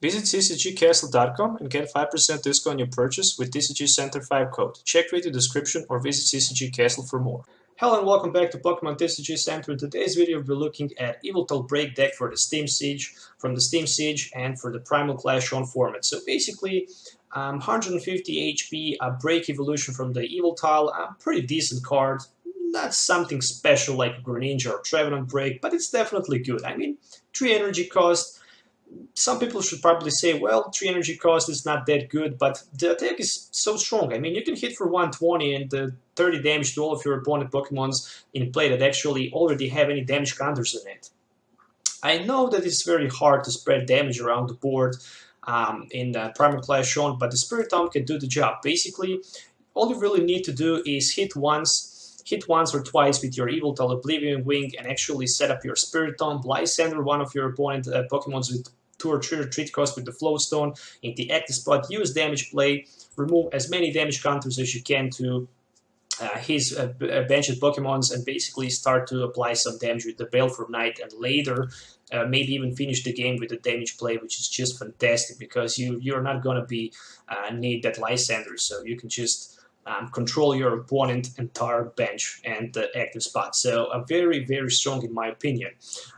Visit CCGCastle.com and get 5% discount on your purchase with TCG Center 5 code. Check video description or visit CCG Castle for more. Hello and welcome back to Pokemon TCG Center. In today's video we'll be looking at Yveltal break deck for the Steam Siege, and for the Primal Clash on format. So basically 150 HP, a break evolution from the Yveltal, a pretty decent card. Not something special like Greninja or Trevenant break, but it's definitely good. I mean, 3 energy cost. Some people should probably say, well, 3 energy cost is not that good, but the attack is so strong. I mean, you can hit for 120 and 30 damage to all of your opponent Pokemons in play that actually already have any damage counters in it. I know that it's very hard to spread damage around the board in Primal Clash on, but the Spiritomb can do the job. Basically, all you really need to do is hit once or twice with your Yveltal Oblivion Wing and actually set up your Spiritomb, Lysander one of your opponent Pokemons with 2 or 3 retreat cost with the Flow Stone in the active spot, use damage play, remove as many damage counters as you can to his benched Pokemons, and basically start to apply some damage with the Baleful Knight, and later maybe even finish the game with the damage play, which is just fantastic because you're not going to be need that Lysander, so you can just control your opponent's entire bench and the active spot. So very, very strong in my opinion.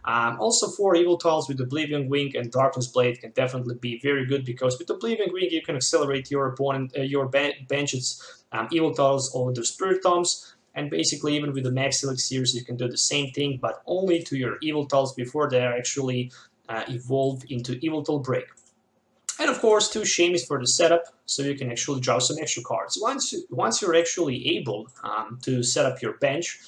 Also 4 Yveltals with Oblivion Wing and Darkness Blade can definitely be very good because with Oblivion Wing you can accelerate your opponent, your bench's Yveltals over the Spiritombs, and basically even with the Max Elixirs you can do the same thing, but only to your Yveltals before they are actually evolve into Yveltal Break. And of course, 2 Shamies for the setup, so you can actually draw some extra cards. Once you're actually able to set up your bench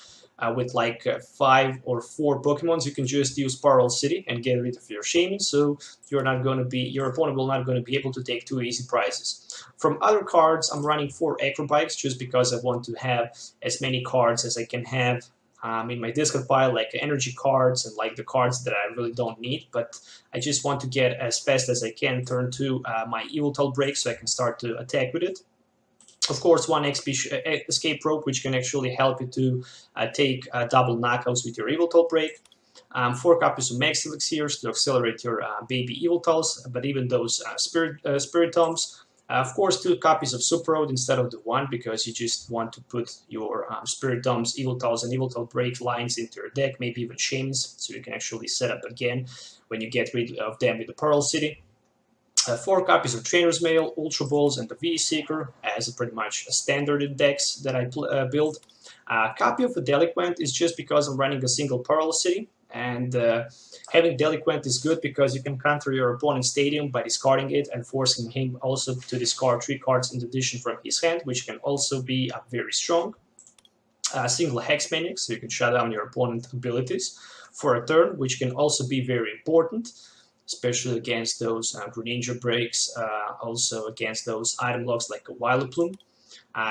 with like 5 or 4 Pokemons, you can just use Parallel City and get rid of your Shaman, so your opponent will not going to be able to take 2 easy prizes. From other cards, I'm running 4 Acrobikes just because I want to have as many cards as I can have in my discard pile, like energy cards and like the cards that I really don't need, but I just want to get as fast as I can turn to my Yveltal break so I can start to attack with it. Of course, 1 escape rope, which can actually help you to take double knockouts with your Yveltal break. 4 copies of Max Elixirs to accelerate your baby Yveltals, but even those Spiritombs. Of course, 2 copies of Super Road instead of the 1 because you just want to put your Spiritombs, Yveltals, and Yveltal break lines into your deck, maybe even Shamans, so you can actually set up again when you get rid of them with the Pearl City. 4 copies of Trainer's Mail, Ultra Balls, and the V-Seeker as pretty much a standard in decks that I build. A copy of a Deliquent is just because I'm running a single Pearl City, and having Deliquent is good because you can counter your opponent's Stadium by discarding it and forcing him also to discard 3 cards in addition from his hand, which can also be very strong. Single Hex Maniac, so you can shut down your opponent's abilities for a turn, which can also be very important, especially against those Greninja breaks, also against those item locks like a Vileplume.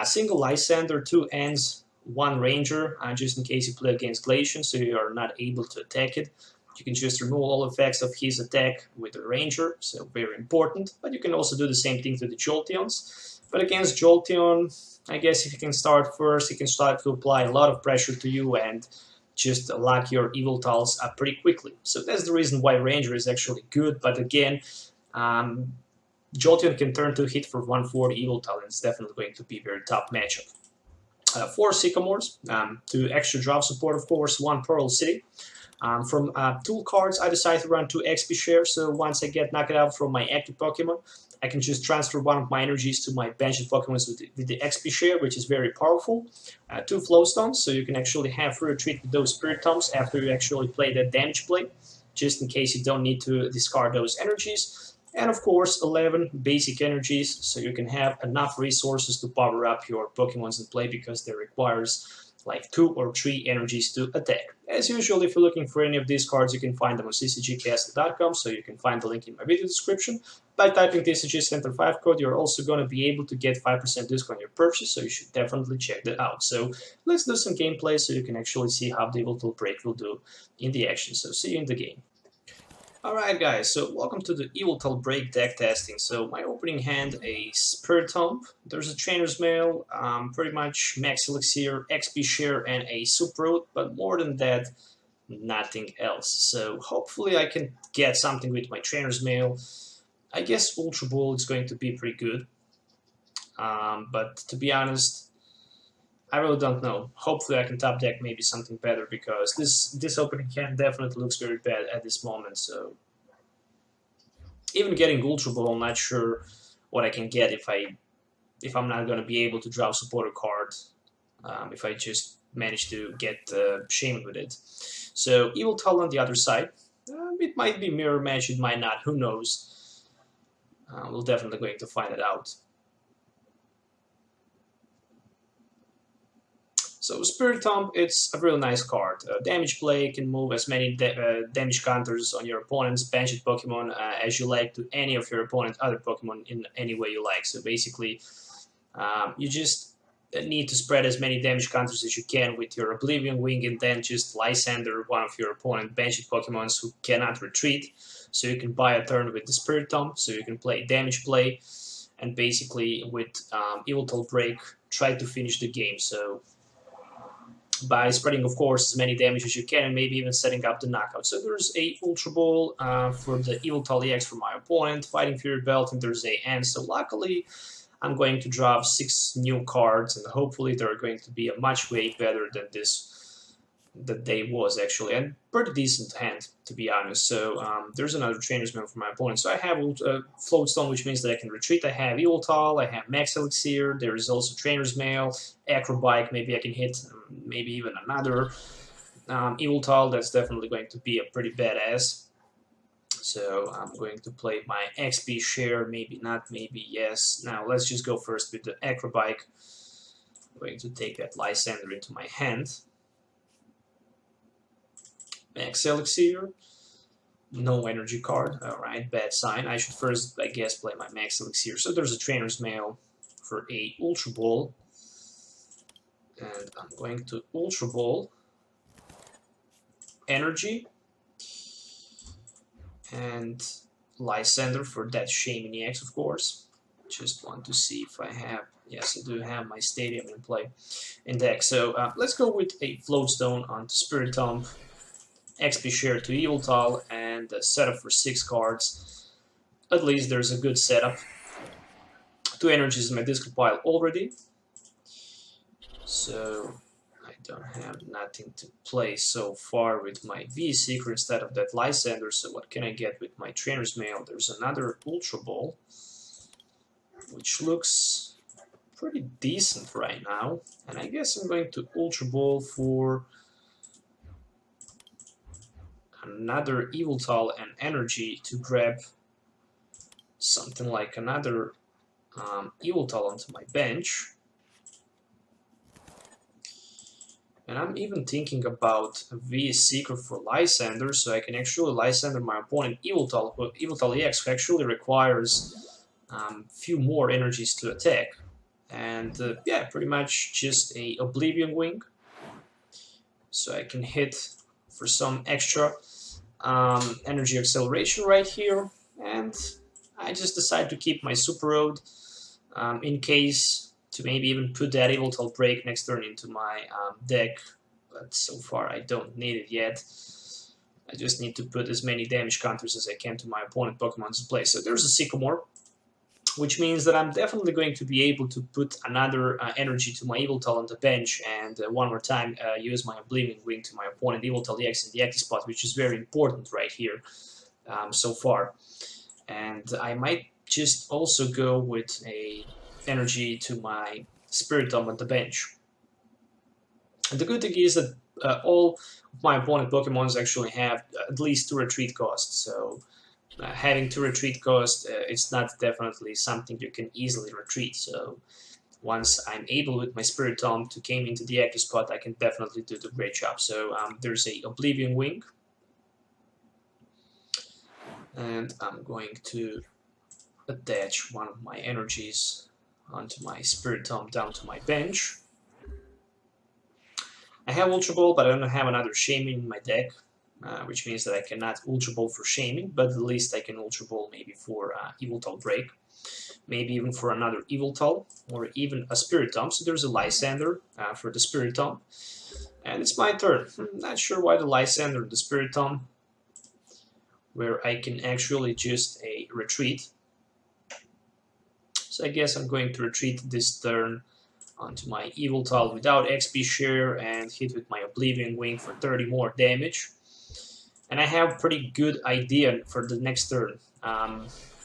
Single Lysander, 2 Ends, 1 Ranger, just in case you play against Glacian, so you are not able to attack it. You can just remove all effects of his attack with the Ranger, so very important. But you can also do the same thing to the Jolteons. But against Jolteon, I guess if you can start first, he can start to apply a lot of pressure to you and just lock your Yveltals up pretty quickly. So that's the reason why Ranger is actually good, but again, Jolteon can turn to hit for 140 Yveltal, and it's definitely going to be a very tough matchup. 4 Sycamores, 2 extra drop support, of course, 1 Pearl City. From tool cards, I decided to run 2 XP Share, so once I get knocked out from my active Pokemon, I can just transfer 1 of my energies to my benched Pokemon with the XP Share, which is very powerful. 2 Flow Stones, so you can actually have free retreat with those Spiritombs after you actually play that damage play, just in case you don't need to discard those energies. And of course 11 basic energies, so you can have enough resources to power up your Pokemons in play because they requires like 2 or 3 energies to attack. As usual, if you're looking for any of these cards, you can find them on CCGCastle.com, so you can find the link in my video description. By typing TCG Center 5 code, you're also going to be able to get 5% discount on your purchase, so you should definitely check that out. So let's do some gameplay so you can actually see how the Yveltal break will do in the action. So see you in the game. Alright guys, so welcome to the Yveltal break deck testing. So my opening hand, a Spiritomb, there's a Trainer's Mail, pretty much Max Elixir, XP Share, and a Super Road, but more than that, nothing else. So hopefully I can get something with my Trainer's Mail. I guess Ultra Ball is going to be pretty good. But to be honest, I really don't know. Hopefully I can top deck maybe something better, because this opening hand definitely looks very bad at this moment. So even getting Ultra Ball, I'm not sure what I can get if I'm not going to be able to draw a supporter card, if I just manage to get Shaman with it. So Yveltal on the other side. It might be mirror match, it might not, who knows. We're definitely going to find it out. So Spirit Tomb, it's a really nice card. Damage play, can move as many damage counters on your opponent's banished Pokemon as you like to any of your opponent's other Pokemon in any way you like. So basically, you just need to spread as many damage counters as you can with your Oblivion Wing, and then just Lysander one of your opponent's banished Pokemons who cannot retreat. So you can buy a turn with the Spirit Tomb, so you can play damage play, and basically with Yveltal Break, try to finish the game. So by spreading, of course, as many damage as you can, and maybe even setting up the knockout. So there's a Ultra Ball for the Yveltal EX for my opponent, Fighting Fury Belt, and there's a End. So luckily, I'm going to drop 6 new cards, and hopefully they're going to be a much way better than that they was actually, and pretty decent hand, to be honest. So there's another Trainer's Mail for my opponent. So I have Float Stone, which means that I can retreat. I have Yveltal, I have Max Elixir, there is also Trainer's Mail, Acrobike, maybe I can hit maybe even another Yveltal. That's definitely going to be a pretty badass. So I'm going to play my XP share, maybe not, maybe yes. Now let's just go first with the Acrobike. I'm going to take that Lysander into my hand. Max Elixir, no energy card, alright, bad sign. I should first, I guess, play my Max Elixir. So there's a Trainer's Mail for a Ultra Ball. And I'm going to Ultra Ball Energy and Lysander for that Shaman EX, of course. Just want to see if I have, yes, I do have my Stadium in play in deck. So let's go with a Float Stone onto Spirit Tomb, XP share to Yveltal, and a setup for 6 cards. At least there's a good setup. 2 energies in my discard pile already. So I don't have nothing to play so far with my V-Seeker instead of that Lysander. So what can I get with my Trainer's Mail? There's another Ultra Ball, which looks pretty decent right now. And I guess I'm going to Ultra Ball for another Yveltal and energy to grab something like another Yveltal onto my bench. And I'm even thinking about a V-Seeker for Lysander, so I can actually Lysander my opponent Yveltal EX, who actually requires few more energies to attack. And yeah, pretty much just a Oblivion Wing, so I can hit for some extra energy acceleration right here. And I just decide to keep my Super Road in case, to maybe even put that Yveltal Break next turn into my deck, but so far I don't need it yet. I just need to put as many damage counters as I can to my opponent Pokemon's play. So there's a Sycamore, which means that I'm definitely going to be able to put another energy to my Yveltal on the bench, and one more time use my Oblivion Wing to my opponent Yveltal EX in the active spot, which is very important right here so far. And I might just also go with a energy to my Spirit Tomb on the bench. And the good thing is that all of my opponent Pokemons actually have at least 2 retreat costs, so having 2 retreat costs, it's not definitely something you can easily retreat. So once I'm able with my Spirit Tomb to came into the active spot, I can definitely do the great job. So there's a Oblivion Wing, and I'm going to attach one of my energies onto my Spirit Tomb down to my bench. I have Ultra Ball, but I don't have another Shaman in my deck, which means that I cannot Ultra Ball for Shaman, but at least I can Ultra Ball maybe for Yveltal Break, maybe even for another Yveltal, or even a Spirit Tomb. So there's a Lysander for the Spirit Tomb, and it's my turn. Not sure why the Lysander and the Spirit Tomb, where I can actually just retreat. So I guess I'm going to retreat this turn onto my Yveltal without XP share and hit with my Oblivion Wing for 30 more damage. And I have pretty good idea for the next turn.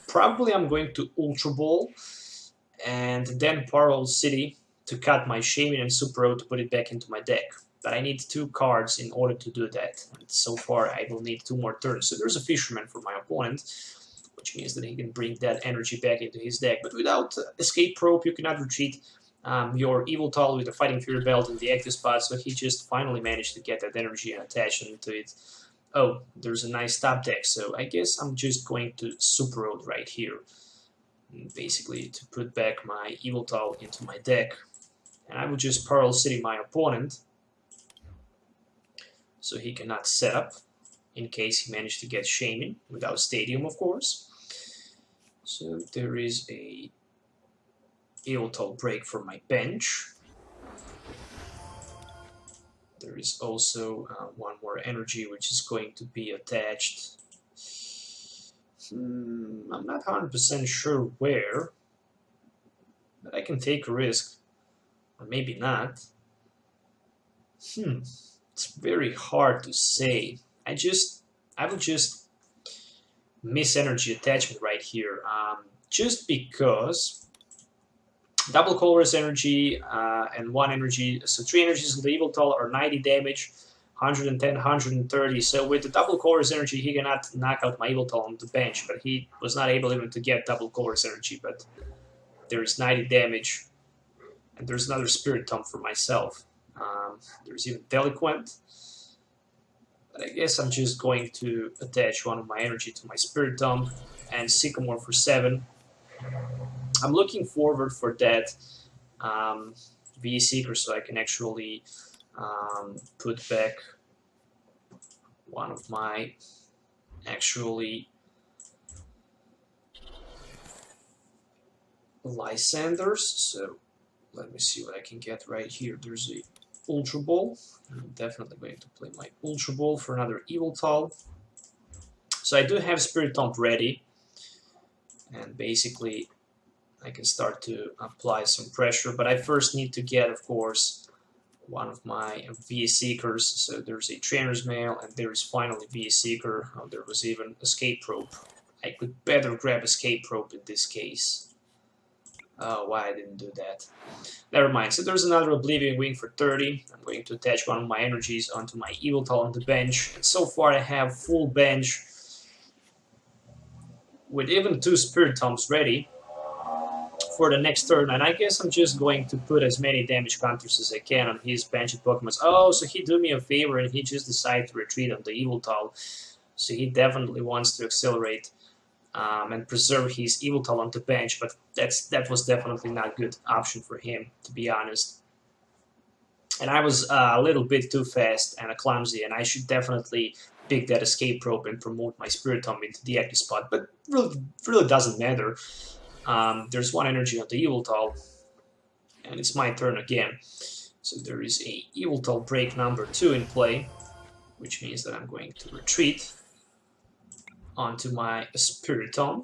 Probably I'm going to Ultra Ball and then Parallel City to cut my Shaman and Super O to put it back into my deck. But I need 2 cards in order to do that. And so far I will need 2 more turns. So there's a Fisherman for my opponent, which means that he can bring that energy back into his deck. But without Escape Probe, you cannot retreat your Yveltal with a Fighting Fury Belt in the active spot, so he just finally managed to get that energy and attach into it. Oh, there's a nice top deck, so I guess I'm just going to Super Road right here, basically to put back my Yveltal into my deck. And I will just Parallel City my opponent, so he cannot set up, in case he managed to get Shaman, without Stadium, of course. So there is a Yveltal break for my bench. There is also one more energy which is going to be attached. I'm not 100% sure where, but I can take a risk, or maybe not. It's very hard to say. I will just miss energy attachment right here, just because double colorless energy and 1 energy, so 3 energies in the Yveltal are 90 damage, 110, 130. So with the double colorless energy, he cannot knock out my Yveltal on the bench, but he was not able even to get double colorless energy. But there is 90 damage, and there's another Spirit Tomb for myself. There's even Delinquent. But I guess I'm just going to attach 1 of my energy to my Spirit Tomb and Sycamore for 7. I'm looking forward for that VE Seeker, so I can actually put back 1 of my Lysanders. So let me see what I can get right here. There's a Ultra Ball. I'm definitely going to play my Ultra Ball for another Yveltal. So I do have Spirit Tomb ready, and basically I can start to apply some pressure, but I first need to get, of course, 1 of my VE Seekers. So there's a Trainer's Mail, and there is finally VE Seeker. Oh, there was even Escape Probe. I could better grab Escape Probe in this case. Oh, why I didn't do that. Never mind. So there's another Oblivion Wing for 30. I'm going to attach 1 of my energies onto my Yveltal on the bench. And so far I have full bench with even 2 Spirit Tombs ready for the next turn, and I guess I'm just going to put as many damage counters as I can on his bench of Pokemon. Oh, so he did me a favor and he just decided to retreat on the Yveltal. So he definitely wants to accelerate and preserve his Yveltal on the bench, but that was definitely not a good option for him, to be honest. And I was a little bit too fast and clumsy, and I should definitely pick that Escape Probe and promote my Spirit Tomb into the active spot, but really doesn't matter. There's 1 energy on the Yveltal, and it's my turn again. So there is a Yveltal break number 2 in play, which means that I'm going to retreat onto my Spirit Tomb.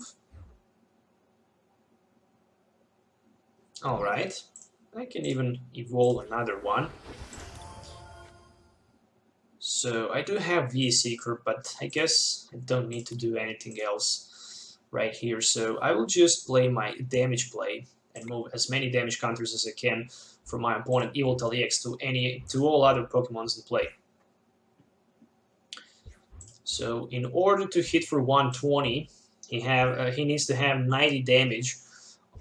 Alright, I can even evolve another one. So I do have VE Seeker, but I guess I don't need to do anything else right here. So I will just play my damage play and move as many damage counters as I can from my opponent Yveltal EX to all other Pokemons in play. So in order to hit for 120, he needs to have 90 damage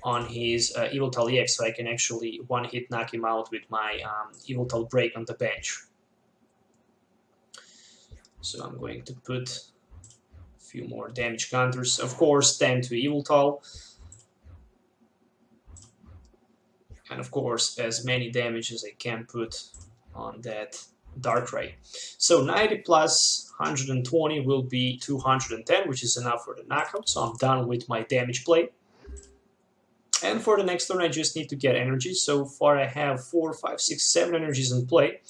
on his Yveltal EX, so I can actually one-hit knock him out with my Yveltal break on the bench. So I'm going to put a few more damage counters. Of course, 10 to Yveltal. And of course, as many damage as I can put on that Darkrai. So 90 plus 120 will be 210, which is enough for the knockout. So I'm done with my damage play. And for the next turn, I just need to get energy. So far, I have 4, 5, 6, 7 energies in play.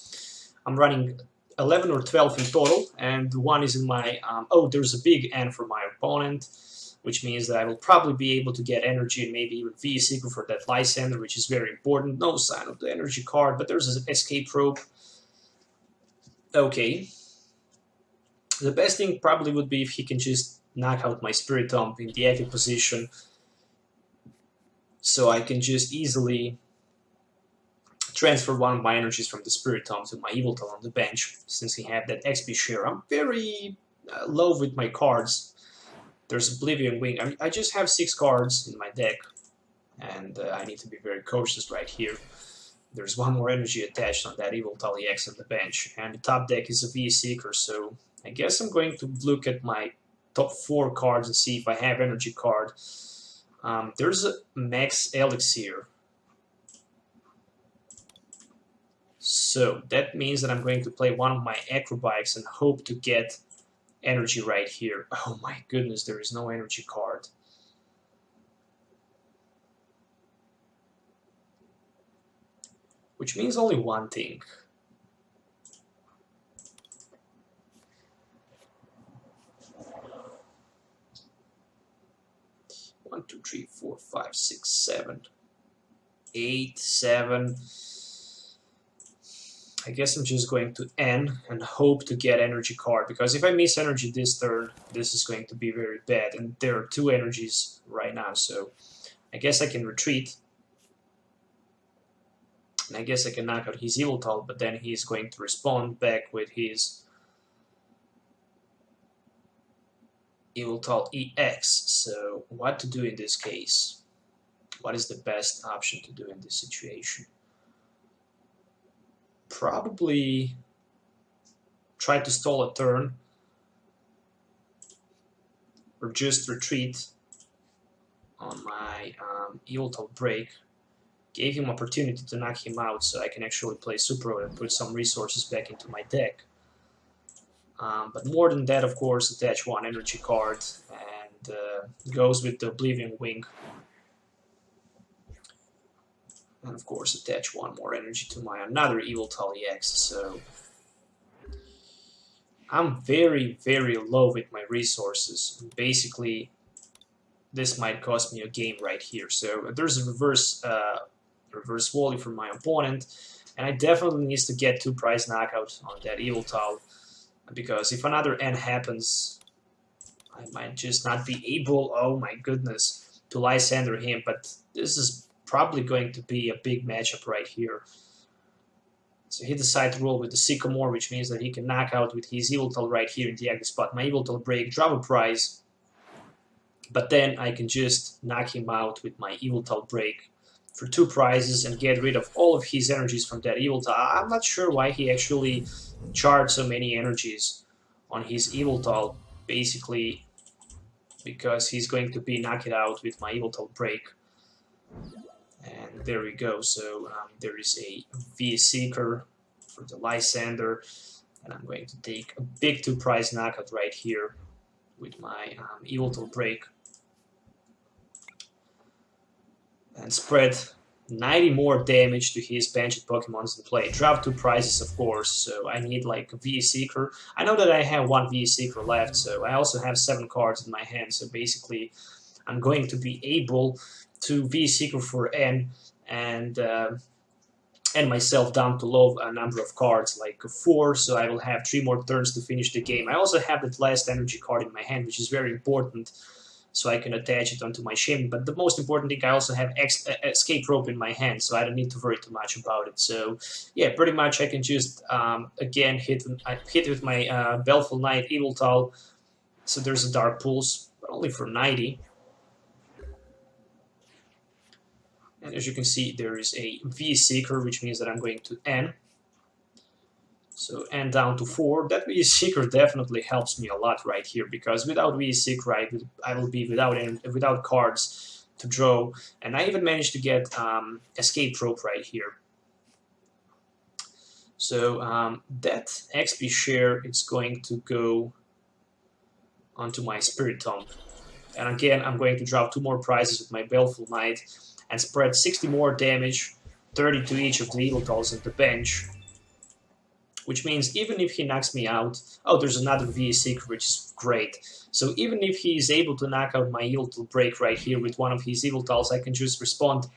I'm running 11 or 12 in total, and 1 is in my... oh, there's a big N for my opponent. which means that I will probably be able to get energy and maybe even VE Seeker for that Lysander, which is very important. No sign of the energy card, but there's an escape rope. Okay. The best thing probably would be if he can just knock out my Spirit Tomb in the active position, so I can just easily transfer one of my energies from the Spirit Tomb to my Yveltal on the bench, since he had that XP share. I'm very low with my cards. There's Oblivion Wing. I just have 6 cards in my deck, and I need to be very cautious right here. There's one more energy attached on that Yveltal EX on the bench, and the top deck is a VE Seeker, so I guess I'm going to look at my top 4 cards and see if I have energy card. There's a Max Elixir. So that means that I'm going to play one of my Acrobikes and hope to get energy right here. Oh my goodness, there is no energy card. Which means only one thing. One, two, three, 4, 5, 6, 7, 8, 7. I guess I'm just going to end and hope to get energy card, because if I miss energy this turn, this is going to be very bad, and there are 2 energies right now, so I guess I can retreat. And I guess I can knock out his Yveltal, but then he's going to respond back with his Yveltal EX. So what to do in this case? What is the best option to do in this situation? Probably try to stall a turn, or just retreat on my Yveltal break. Gave him opportunity to knock him out, so I can actually play Super and put some resources back into my deck. But more than that, of course, attach one energy card, and goes with the Oblivion Wing. And of course attach one more energy to my another Yveltal EX, so I'm very, very low with my resources. Basically, this might cost me a game right here. So there's a reverse volley from my opponent, and I definitely need to get 2 prize knockouts on that Yveltal, because if another end happens, I might just not be able, oh my goodness, to Lysander him, but this is probably going to be a big matchup right here. So he decided to roll with the Sycamore, which means that he can knock out with his Yveltal right here in the active spot. My Yveltal break, drop a prize, but then I can just knock him out with my Yveltal break for 2 prizes and get rid of all of his energies from that Yveltal. I'm not sure why he actually charged so many energies on his Yveltal, basically because he's going to be knocked out with my Yveltal break. And there we go. So there is a VE Seeker for the Lysander, and I'm going to take a big 2 prize knockout right here with my Yveltal break and spread 90 more damage to his benched Pokemons in play. Drop 2 prizes, of course, so I need like a VE Seeker. I know that I have 1 VE Seeker left, so I also have 7 cards in my hand, so basically I'm going to be able to VE Seeker for N and myself down to low a number of cards, like 4, so I will have 3 more turns to finish the game. I also have that last energy card in my hand, which is very important, so I can attach it onto my Shim. But the most important thing, I also have Escape Rope in my hand, so I don't need to worry too much about it. So yeah, pretty much I can just again hit with my Baleful Knight Yveltal. So there's a Dark Pulse, but only for 90. And as you can see, there is a VE Seeker, which means that I'm going to N. So N down to 4. That VE Seeker definitely helps me a lot right here, because without VE Seeker, I will be without cards to draw. And I even managed to get Escape Rope right here. So that XP share is going to go onto my Spirit Tomb. And again, I'm going to drop 2 more prizes with my Baleful Knight and spread 60 more damage, 30 to each of the Yveltals at the bench, which means even if he knocks me out, oh, there's another VA Secret, which is great. So even if he is able to knock out my Yveltal break right here with one of his Yveltals, I can just respond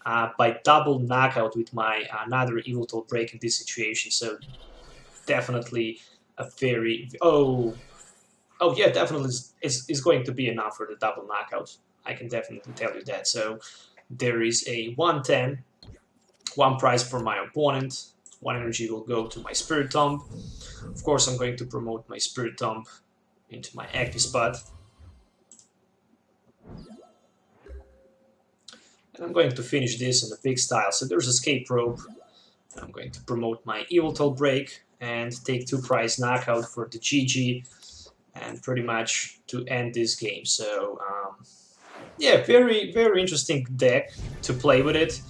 by double knockout with my another Yveltal break in this situation. So definitely a very... Oh yeah, definitely is going to be enough for the double knockout. I can definitely tell you that. So there is a 110, 1 prize for my opponent. 1 energy will go to my Spirit Tomb. Of course, I'm going to promote my Spirit Tomb into my active spot. And I'm going to finish this in a big style. So there's Escape Rope. I'm going to promote my Yveltal break and take 2 prize knockout for the GG and pretty much to end this game. So yeah, very interesting deck to play with it.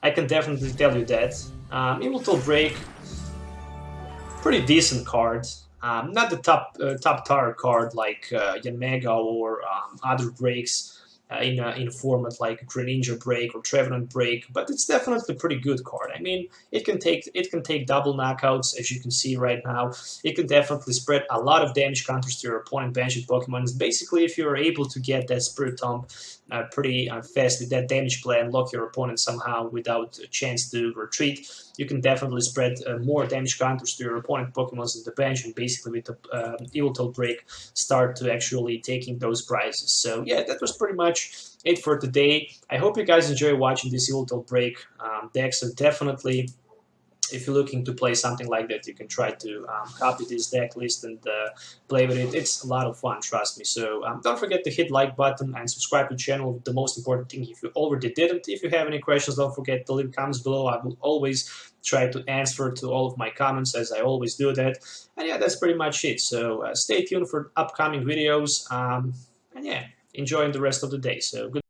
I can definitely tell you that. Yveltal break, pretty decent card. Not the top tier card like Yanmega or other breaks in a format like Greninja break or Trevenant break, but it's definitely a pretty good card. I mean, it can take double knockouts, as you can see right now. It can definitely spread a lot of damage counters to your opponent banished Pokemon. Basically, if you're able to get that Spirit Tomb pretty fast with that damage play and lock your opponent somehow without a chance to retreat, you can definitely spread more damage counters to your opponent Pokemon in the bench, and basically with the Yveltal break start to actually taking those prizes. So yeah, that was pretty much it for today. I hope you guys enjoy watching this Yveltal break deck. So definitely, if you're looking to play something like that, you can try to copy this deck list and play with it. It's a lot of fun, trust me. So don't forget to hit like button and subscribe to the channel. The most important thing, if you already didn't. If you have any questions, don't forget to leave comments below. I will always try to answer to all of my comments, as I always do that. And yeah, that's pretty much it. So stay tuned for upcoming videos. And yeah, enjoy the rest of the day. So good.